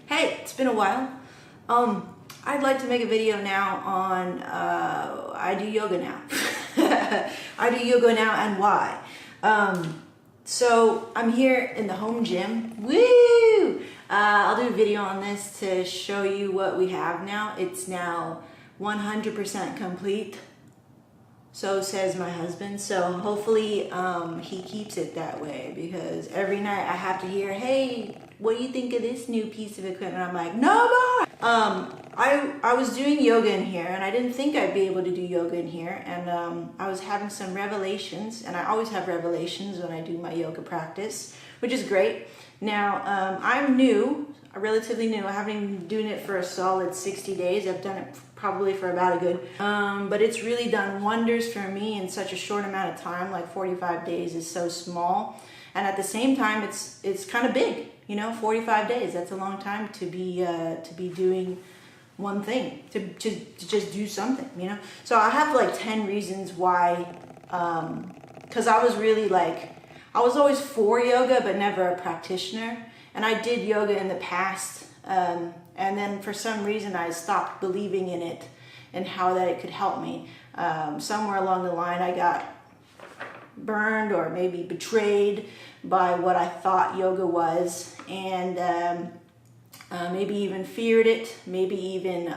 Hey, it's been a while. I'd like to make a video now on I do yoga now. I do yoga now and why. So I'm here in the home gym. Woo! I'll do a video on this to show you what we have now. It's now 100% complete. So says my husband. So hopefully he keeps it that way, because every night I have to hear, hey, what do you think of this new piece of equipment? I'm like, no more! I was doing yoga in here, and I didn't think I'd be able to do yoga in here, and I was having some revelations, and I always have revelations when I do my yoga practice, which is great. Now, I'm new, relatively new. I haven't been doing it for a solid 60 days. I've done it probably for about a good, but it's really done wonders for me in such a short amount of time. Like 45 days is so small, and at the same time, it's kind of big. You know, 45 days, that's a long time to be doing one thing, to just do something, you know? So I have like 10 reasons why, because I was really like, I was always for yoga, but never a practitioner. And I did yoga in the past, and then for some reason I stopped believing in it and how that it could help me. Somewhere along the line I got burned or maybe betrayed by what I thought yoga was, and maybe even feared it, maybe even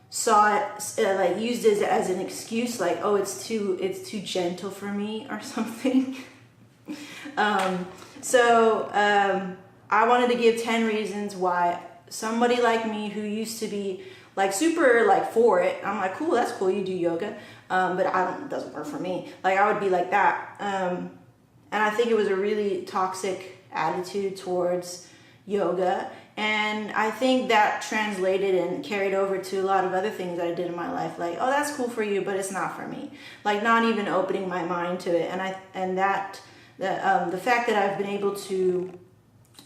saw it, like used it as an excuse, like, oh, it's too gentle for me or something. So I wanted to give 10 reasons why somebody like me, who used to be like super like for it, I'm like, cool, that's cool, you do yoga, but it doesn't work for me. Like I would be like that, and I think it was a really toxic attitude towards yoga, and I think that translated and carried over to a lot of other things that I did in my life, like, oh, that's cool for you, but it's not for me. Like not even opening my mind to it, and the fact that I've been able to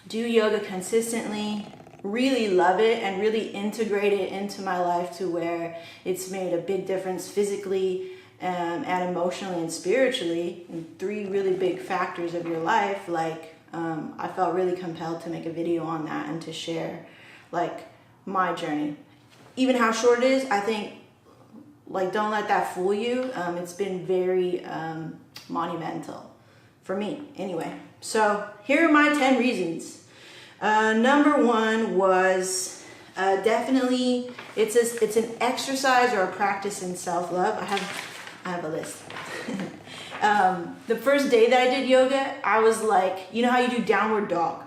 do yoga consistently, really love it, and really integrate it into my life to where it's made a big difference physically, and emotionally and spiritually, and 3 really big factors of your life. Like I felt really compelled to make a video on that and to share like my journey, even how short it is. I think, like, don't let that fool you. It's been very monumental for me anyway. So here are my 10 reasons. Number 1 was definitely it's an exercise or a practice in self-love. I have a list. The first day that I did yoga, I was like, you know how you do downward dog?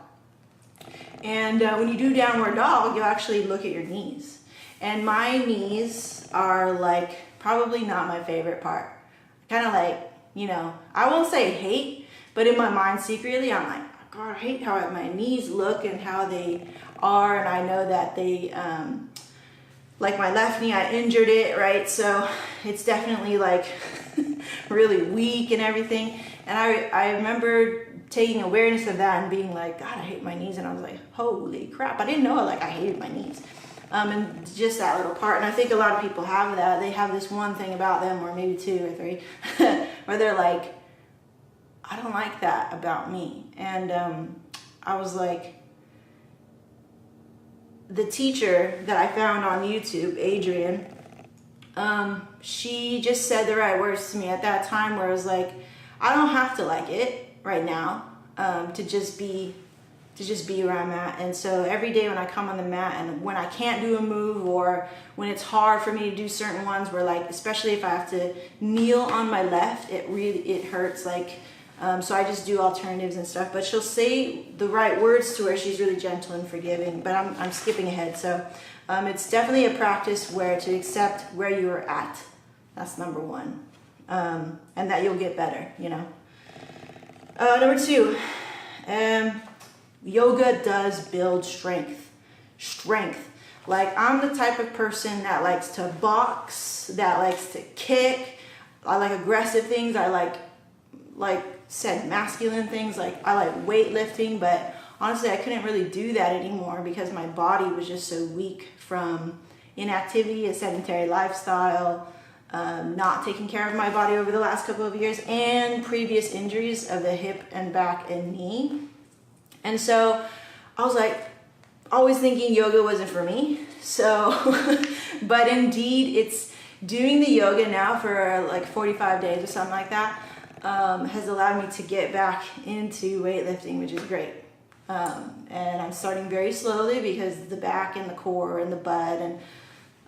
And when you do downward dog, you actually look at your knees. And my knees are like probably not my favorite part. Kind of like, you know, I won't say hate, but in my mind secretly, I'm like, God, I hate how my knees look and how they are. And I know that they, like my left knee, I injured it, right? So it's definitely like really weak and everything. And I remember taking awareness of that and being like, God, I hate my knees. And I was like, holy crap. I didn't know like I hated my knees. And just that little part. And I think a lot of people have that. They have this one thing about them, or maybe 2 or 3, where they're like, I don't like that about me. And I was like, the teacher that I found on YouTube, Adrienne, she just said the right words to me at that time, where I was like, I don't have to like it right now, to just be where I'm at. And so every day when I come on the mat, and when I can't do a move, or when it's hard for me to do certain ones, where like, especially if I have to kneel on my left, it hurts. Like, so I just do alternatives and stuff, but she'll say the right words to her. She's really gentle and forgiving, but I'm skipping ahead. So it's definitely a practice where to accept where you're at. That's number 1. And that you'll get better, you know. Number 2, yoga does build strength. Like, I'm the type of person that likes to box, that likes to kick. I like aggressive things. I like said masculine things, like I like weightlifting, but honestly I couldn't really do that anymore because my body was just so weak from inactivity, a sedentary lifestyle, not taking care of my body over the last couple of years, and previous injuries of the hip and back and knee. And so I was like, always thinking yoga wasn't for me. So, but indeed it's doing the yoga now for like 45 days or something like that, has allowed me to get back into weightlifting, which is great. And I'm starting very slowly because the back and the core and the butt and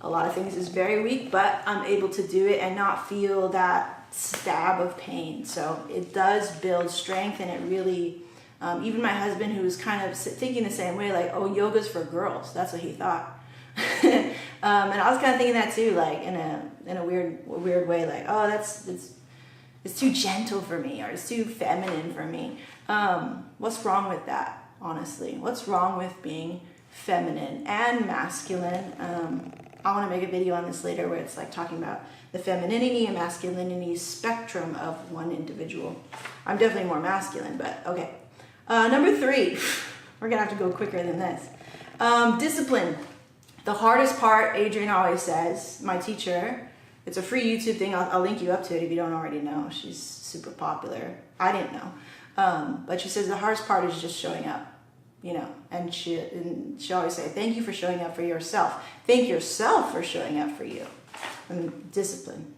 a lot of things is very weak, but I'm able to do it and not feel that stab of pain. So it does build strength, and it really, even my husband, who was kind of thinking the same way, like, oh, yoga's for girls. That's what he thought. And I was kind of thinking that too, like in a weird way, like, oh, it's too gentle for me, or it's too feminine for me. What's wrong with that? Honestly, what's wrong with being feminine and masculine? I want to make a video on this later where it's like talking about the femininity and masculinity spectrum of one individual. I'm definitely more masculine, but okay. Number 3, we're gonna have to go quicker than this. Discipline. The hardest part, Adrienne always says, my teacher, it's a free YouTube thing. I'll link you up to it if you don't already know. She's super popular. I didn't know. But she says the hardest part is just showing up, you know, and she always say, thank you for showing up for yourself. Thank yourself for showing up for you. And discipline,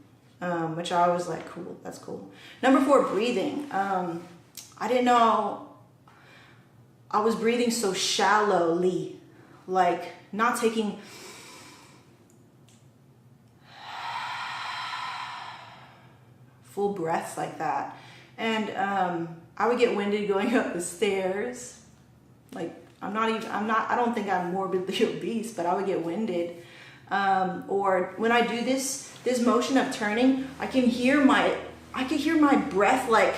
which I was like, cool, that's cool. Number 4, breathing. I didn't know I was breathing so shallowly, like not taking full breaths like that. And I would get winded going up the stairs. Like I don't think I'm morbidly obese, but I would get winded. Or when I do this motion of turning, I can hear my breath, like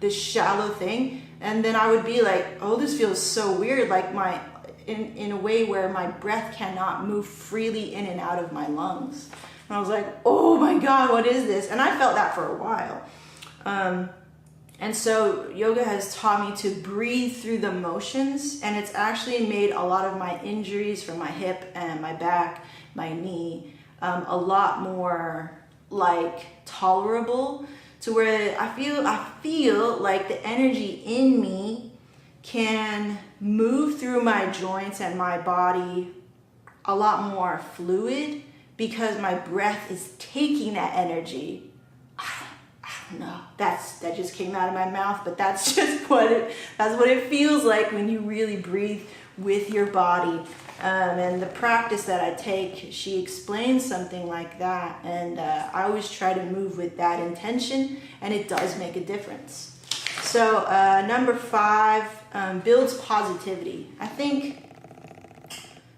this shallow thing. And then I would be like, oh, this feels so weird. Like in a way where my breath cannot move freely in and out of my lungs. And I was like, oh my God, what is this? And I felt that for a while. And so yoga has taught me to breathe through the motions, and it's actually made a lot of my injuries from my hip and my back, my knee, a lot more like tolerable, to where I feel like the energy in me can move through my joints and my body a lot more fluid, because my breath is taking that energy. No, that just came out of my mouth, but that's just what it feels like when you really breathe with your body. And the practice that I take, she explains something like that, and I always try to move with that intention, and it does make a difference. So number 5, builds positivity. I think,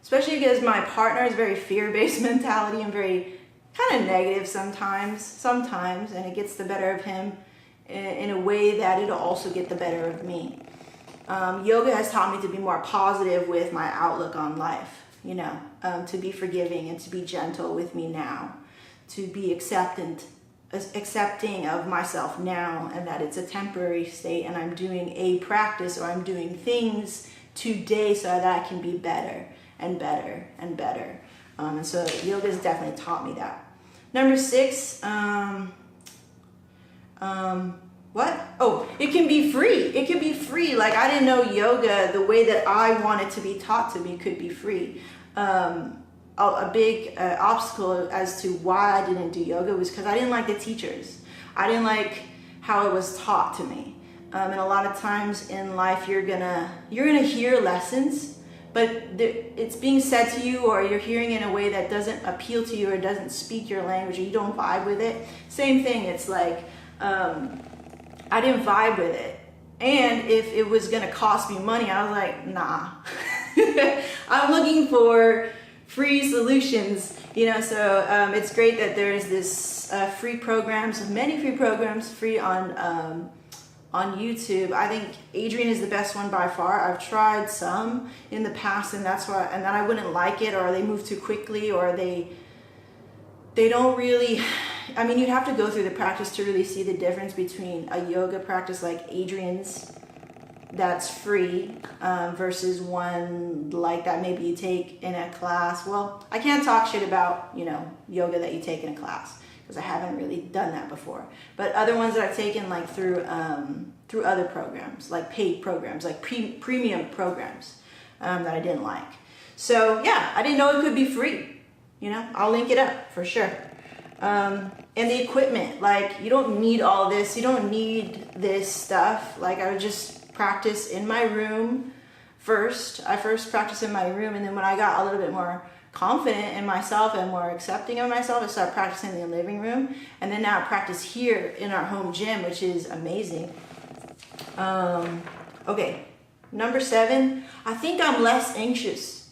especially because my partner is very fear-based mentality and very kind of negative sometimes, and it gets the better of him in a way that it'll also get the better of me. Yoga has taught me to be more positive with my outlook on life, you know, to be forgiving and to be gentle with me now, to be accepting of myself now, and that it's a temporary state, and I'm doing a practice, or I'm doing things today so that I can be better and better and better. And so yoga has definitely taught me that. Number 6, what? Oh, it can be free. It can be free. Like, I didn't know yoga, the way that I wanted to be taught to me, could be free. A big obstacle as to why I didn't do yoga was because I didn't like the teachers. I didn't like how it was taught to me. And a lot of times in life, you're gonna hear lessons, but it's being said to you, or you're hearing in a way that doesn't appeal to you, or doesn't speak your language, or you don't vibe with it. Same thing. It's like, I didn't vibe with it. And if it was going to cost me money, I was like, nah. I'm looking for free solutions, you know. So it's great that there's this free programs, many free programs free on YouTube. I think Adrienne is the best one by far. I've tried some in the past, and that's why, and then I wouldn't like it, or they move too quickly, or they don't really, I mean, you'd have to go through the practice to really see the difference between a yoga practice like Adrienne's that's free versus one like that maybe you take in a class. Well, I can't talk shit about, you know, yoga that you take in a class, because I haven't really done that before. But other ones that I've taken, like through other programs, like paid programs, like premium programs, that I didn't like. So yeah, I didn't know it could be free. You know, I'll link it up for sure. And the equipment, like you don't need all this. You don't need this stuff. Like I would just practice in my room first. I first practiced in my room, and then when I got a little bit more confident in myself and more accepting of myself, I started practicing in the living room, and then now I practice here in our home gym, which is amazing. Okay, number 7, I think I'm less anxious.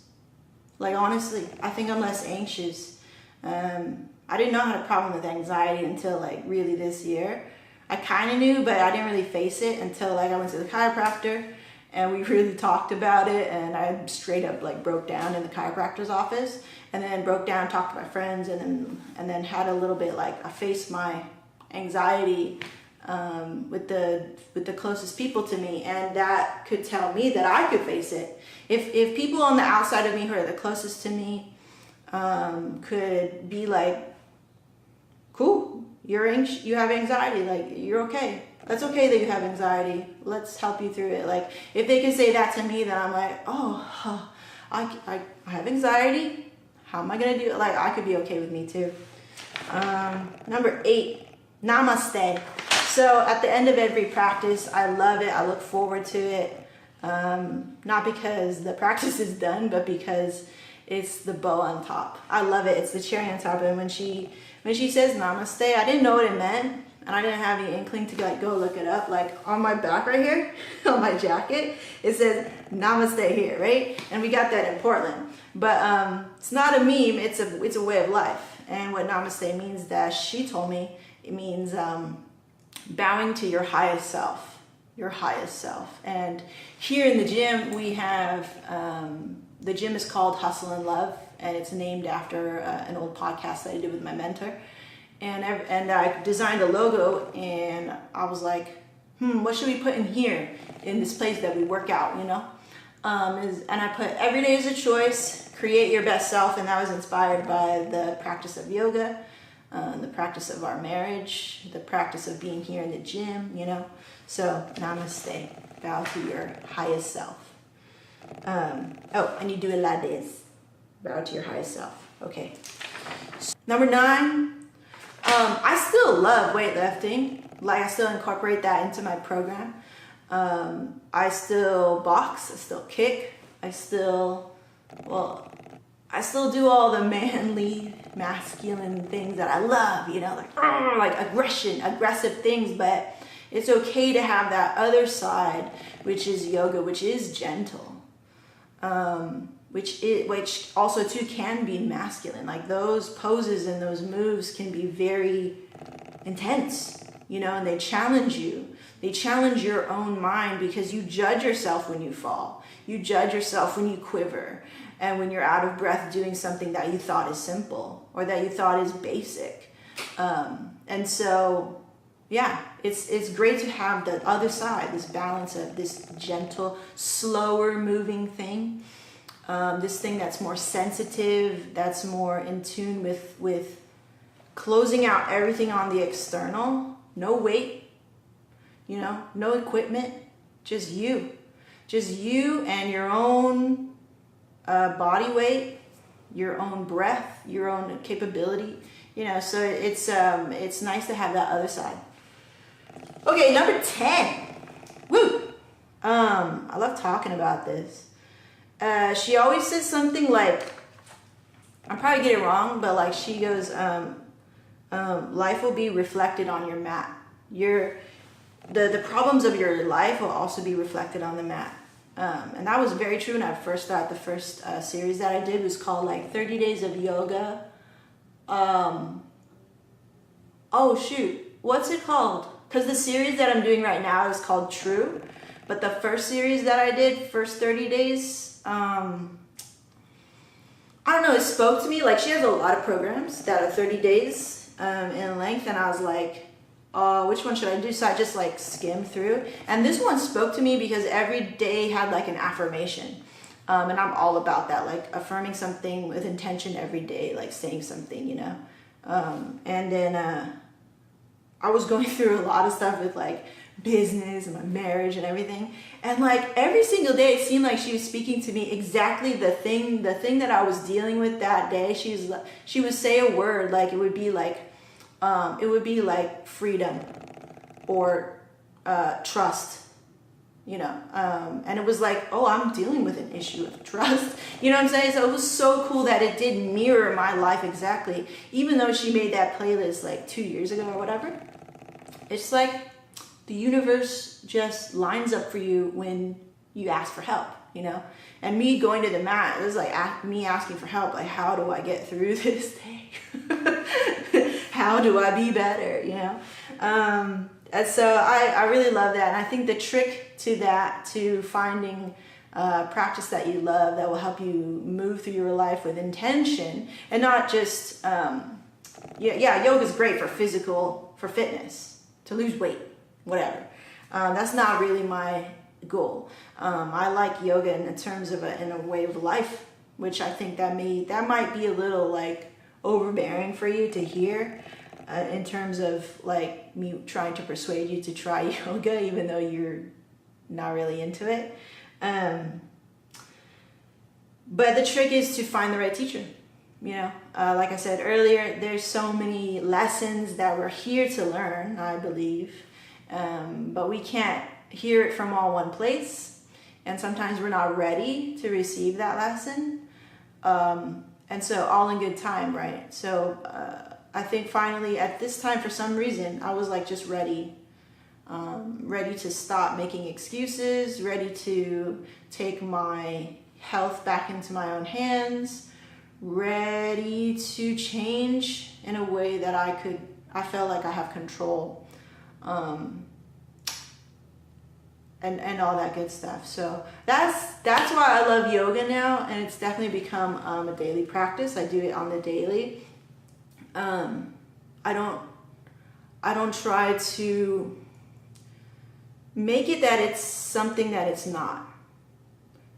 Like honestly, I think I'm less anxious. I didn't know I had a problem with anxiety until like really this year. I kind of knew, but I didn't really face it until like I went to the chiropractor and we really talked about it, and I straight up like broke down in the chiropractor's office, and then broke down, talked to my friends, and then had a little bit like I faced my anxiety with the closest people to me, and that could tell me that I could face it. If people on the outside of me who are the closest to me could be like, cool, you have anxiety, like you're okay. That's okay that you have anxiety. Let's help you through it. Like if they could say that to me, then I'm like, oh, I have anxiety. How am I gonna do it? Like I could be okay with me too. Number 8, namaste. So at the end of every practice, I love it. I look forward to it. Not because the practice is done, but because it's the bow on top. I love it. It's the cherry on top. And when she says namaste, I didn't know what it meant. And I didn't have any inkling to like go look it up. Like on my back right here, on my jacket, it says namaste here, right? And we got that in Portland. But it's not a meme, it's a way of life. And what namaste means, that she told me, it means bowing to your highest self. Your highest self. And here in the gym, we have, the gym is called Hustle and Love, and it's named after an old podcast that I did with my mentor. And I designed a logo, and I was like, what should we put in here in this place that we work out, you know? And I put every day is a choice, create your best self, and that was inspired by the practice of yoga, the practice of our marriage, the practice of being here in the gym, you know? So namaste, bow to your highest self. And you do a la this, bow to your highest self. Okay. Number 9. I still love weightlifting. Like I still incorporate that into my program. I still box, I still kick, I still do all the manly, masculine things that I love, you know, like aggressive things, but it's okay to have that other side, which is yoga, which is gentle. Which also too can be masculine. Like those poses and those moves can be very intense, you know, and they challenge you. They challenge your own mind because you judge yourself when you fall. You judge yourself when you quiver and when you're out of breath doing something that you thought is simple or that you thought is basic. And so, yeah, it's great to have the other side, this balance of this gentle, slower moving thing. This thing that's more sensitive, that's more in tune with closing out everything on the external. No weight, you know, no equipment, just you. Just you and your own body weight, your own breath, your own capability, you know, so it's nice to have that other side. Okay, number 10. Woo! I love talking about this. She always says something like, I probably get it wrong, but like she goes, life will be reflected on your mat. The problems of your life will also be reflected on the mat. And that was very true when I first started. The first series that I did was called like 30 Days of Yoga. Oh shoot, what's it called? Because the series that I'm doing right now is called True. But the first series that I did, first 30 days, I don't know, it spoke to me. Like she has a lot of programs that are 30 days in length, and I was like, which one should I do? So I just like skimmed through, and this one spoke to me because every day had like an affirmation, and I'm all about that, like affirming something with intention every day, like saying something, you know. And then I was going through a lot of stuff with like business and my marriage and everything. And like every single day, it seemed like she was speaking to me exactly the thing that I was dealing with that day. She would say a word, like it would be like freedom or trust, you know. And it was like, oh, I'm dealing with an issue of trust. You know what I'm saying? So it was so cool that it did mirror my life exactly, even though she made that playlist like 2 years ago or whatever. It's like the universe just lines up for you when you ask for help, you know? And me going to the mat, it was like me asking for help, like, how do I get through this day? How do I be better, you know? And so I really love that. And I think the trick to that, to finding practice that you love that will help you move through your life with intention and not just, yoga is great for fitness, to lose weight, whatever. That's not really my goal. I like yoga in terms of in a way of life, which I think that might be a little like overbearing for you to hear, in terms of like me trying to persuade you to try yoga, even though you're not really into it. But the trick is to find the right teacher. You know, like I said earlier, there's so many lessons that we're here to learn, I believe. But we can't hear it from all one place. And sometimes we're not ready to receive that lesson. And so all in good time, right? So I think finally at this time, for some reason, I was like just ready. Ready to stop making excuses, ready to take my health back into my own hands, ready to change in a way that I felt like I have control, and all that good stuff. So that's why I love yoga now, and it's definitely become a daily practice. I do it on the daily. I don't try to make it that it's something that it's not.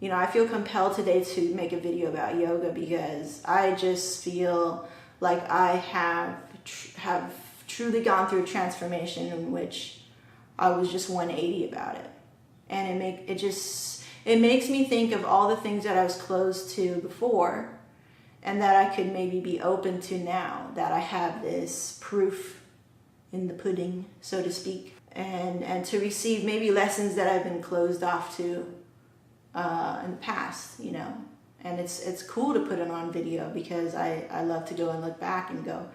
You know, I feel compelled today to make a video about yoga because I just feel like I have truly gone through a transformation in which I was just 180 about it. And it makes me think of all the things that I was closed to before and that I could maybe be open to now, that I have this proof in the pudding, so to speak, and to receive maybe lessons that I've been closed off to in the past, you know. And it's cool to put it on video because I love to go and look back and go,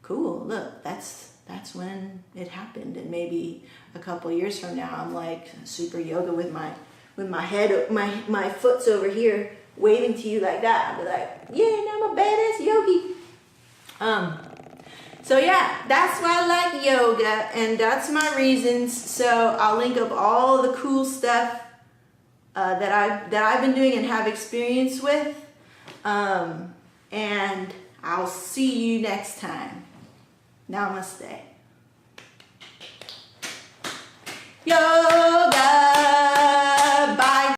cool, look, that's when it happened. And maybe a couple years from now, I'm like super yoga with my head, my foot's over here waving to you like that. I'll be like, yeah, now I'm a badass yogi. So yeah, that's why I like yoga, and that's my reasons. So I'll link up all the cool stuff that I've been doing and have experience with. And I'll see you next time. Namaste. Yo!